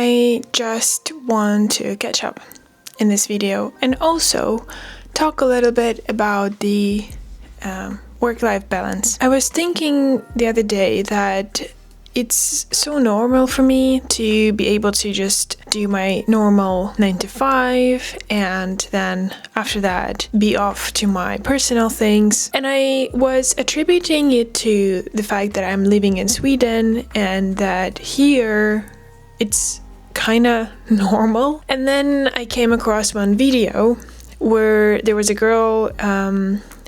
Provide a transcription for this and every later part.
I just want to catch up in this video and also talk a little bit about the work-life balance. I was thinking the other day that it's so normal for me to be able to just do my normal 9 to 5 and then after that be off to my personal things. And I was attributing it to the fact that I'm living in Sweden and that here it's kind of normal. And then I came across one video where there was a girl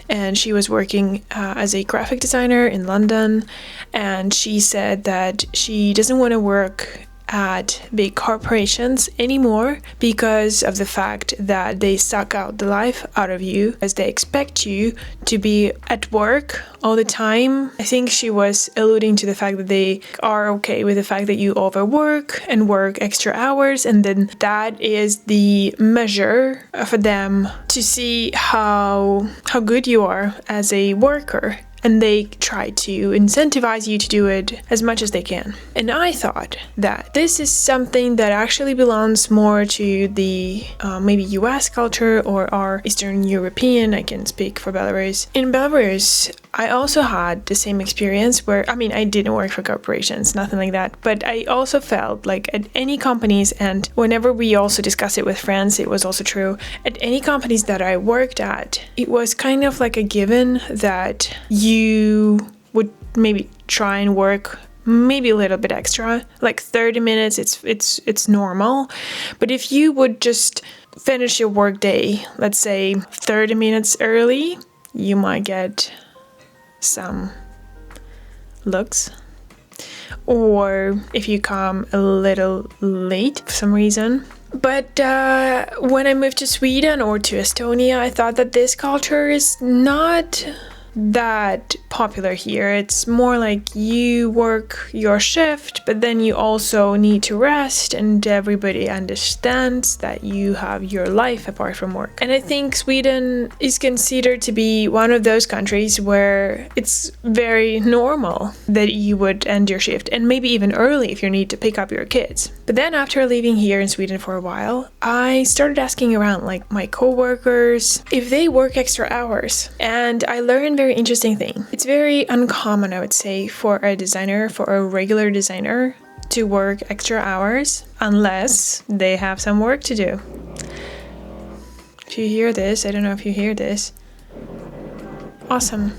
and she was working as a graphic designer in London, and she said that she doesn't want to work at big corporations anymore because of the fact that they suck out the life out of you, as they expect you to be at work all the time. I think she was alluding to the fact that they are okay with the fact that you overwork and work extra hours, and then that is the measure for them to see how good you are as a worker. And they try to incentivize you to do it as much as they can. And I thought that this is something that actually belongs more to the maybe US culture or our Eastern European. I can speak for Belarus. In Belarus, I also had the same experience where, I didn't work for corporations, nothing like that. But I also felt like at any companies, and whenever we also discuss it with friends, it was also true. At any companies that I worked at, it was kind of like a given that you would maybe try and work maybe a little bit extra, like 30 minutes, it's normal. But if you would just finish your work day, let's say 30 minutes early, you might get some looks. Or if you come a little late for some reason. But when I moved to Sweden or to Estonia, I thought that this culture is not that popular here. It's more like you work your shift, but then you also need to rest, and everybody understands that you have your life apart from work. And I think Sweden is considered to be one of those countries where it's very normal that you would end your shift, and maybe even early if you need to pick up your kids. But then after living here in Sweden for a while, I started asking around, like my coworkers, if they work extra hours. And I learned very interesting thing. It's very uncommon, I would say, for a regular designer to work extra hours unless they have some work to do. If you hear this, I don't know if you hear this. Awesome.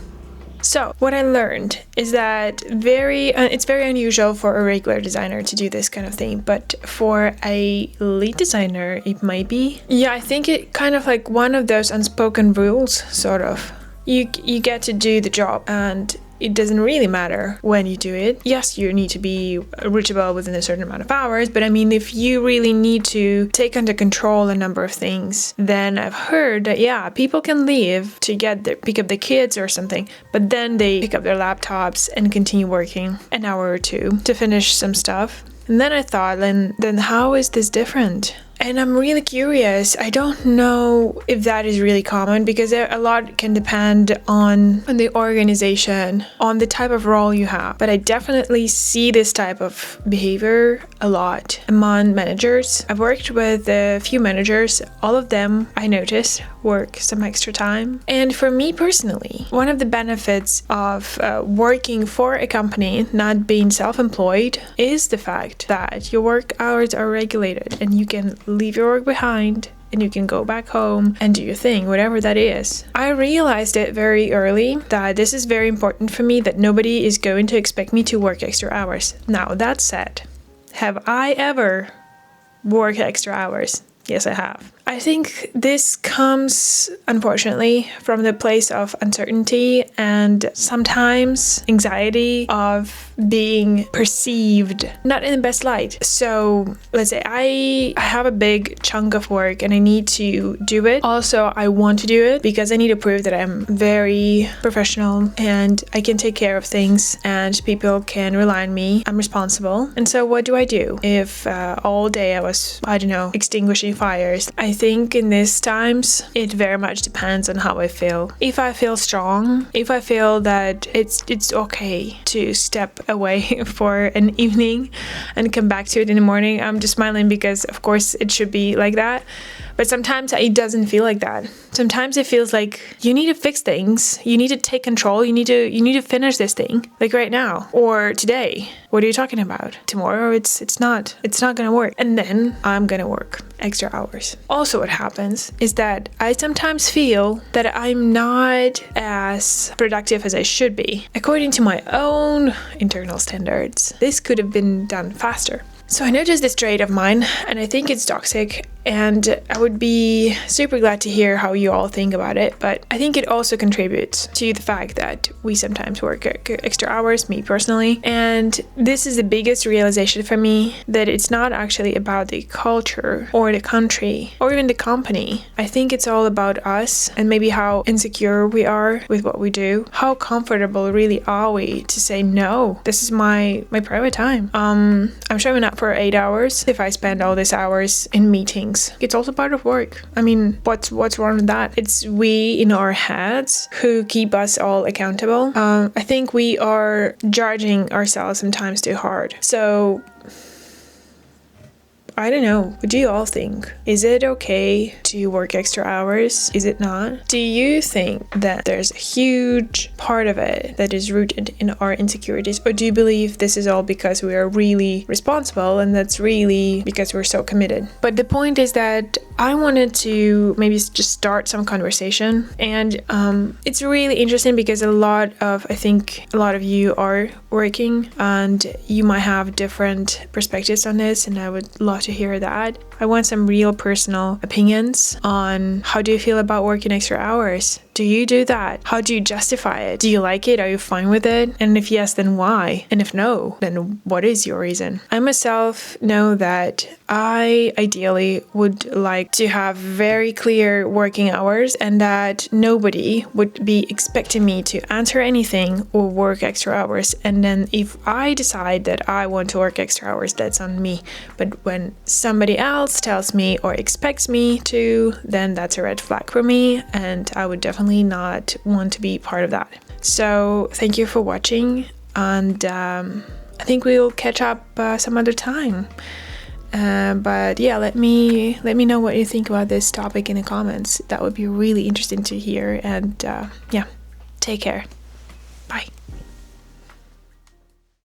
So what I learned is that it's very unusual for a regular designer to do this kind of thing, but for a lead designer, it might be. Yeah, I think it kind of like one of those unspoken rules, sort of. You get to do the job, and it doesn't really matter when you do it. Yes, you need to be reachable within a certain amount of hours, but if you really need to take under control a number of things, then I've heard that, people can leave to pick up the kids or something, but then they pick up their laptops and continue working an hour or two to finish some stuff. And then I thought, then how is this different? And I'm really curious. I don't know if that is really common, because a lot can depend on the organization, on the type of role you have. But I definitely see this type of behavior a lot among managers. I've worked with a few managers. All of them, I noticed, work some extra time. And for me personally, one of the benefits of working for a company, not being self-employed, is the fact that your work hours are regulated and you can leave your work behind and you can go back home and do your thing, whatever that is. I realized it very early that this is very important for me, that nobody is going to expect me to work extra hours. Now, that said, have I ever worked extra hours? Yes, I have. I think this comes, unfortunately, from the place of uncertainty and sometimes anxiety of being perceived not in the best light. So let's say I have a big chunk of work and I need to do it. Also, I want to do it because I need to prove that I'm very professional and I can take care of things and people can rely on me. I'm responsible. And so what do? If all day I was, extinguishing fires? I think in these times, it very much depends on how I feel. If I feel strong, if I feel that it's okay to step away for an evening and come back to it in the morning. I'm just smiling because of course it should be like that. But sometimes it doesn't feel like that. Sometimes it feels like you need to fix things. You need to take control. You need to finish this thing like right now or today. What are you talking about? Tomorrow it's not gonna work. And then I'm gonna work extra hours. Also what happens is that I sometimes feel that I'm not as productive as I should be. According to my own internal standards, this could have been done faster. So I noticed this trait of mine and I think it's toxic, and I would be super glad to hear how you all think about it. But I think it also contributes to the fact that we sometimes work extra hours, me personally. And this is the biggest realization for me, that it's not actually about the culture or the country or even the company. I think it's all about us and maybe how insecure we are with what we do. How comfortable really are we to say, no, this is my private time. I'm showing up for 8 hours if I spend all these hours in meetings. It's also part of work. I mean, what's wrong with that? It's we in our heads who keep us all accountable. I think we are judging ourselves sometimes too hard. So I don't know. What do you all think? Is it okay to work extra hours? Is it not? Do you think that there's a huge part of it that is rooted in our insecurities? Or do you believe this is all because we are really responsible and that's really because we're so committed? But the point is that I wanted to maybe just start some conversation. And it's really interesting because I think a lot of you are working and you might have different perspectives on this, and I would love to hear that. I want some real personal opinions on how do you feel about working extra hours? Do you do that? How do you justify it? Do you like it? Are you fine with it? And if yes, then why? And if no, then what is your reason? I myself know that I ideally would like to have very clear working hours and that nobody would be expecting me to answer anything or work extra hours. And then if I decide that I want to work extra hours, that's on me. But when somebody else tells me or expects me to, then that's a red flag for me, and I would definitely not want to be part of that. So thank you for watching, and I think we'll catch up some other time. But yeah, let me know what you think about this topic in the comments. That would be really interesting to hear. And yeah, take care.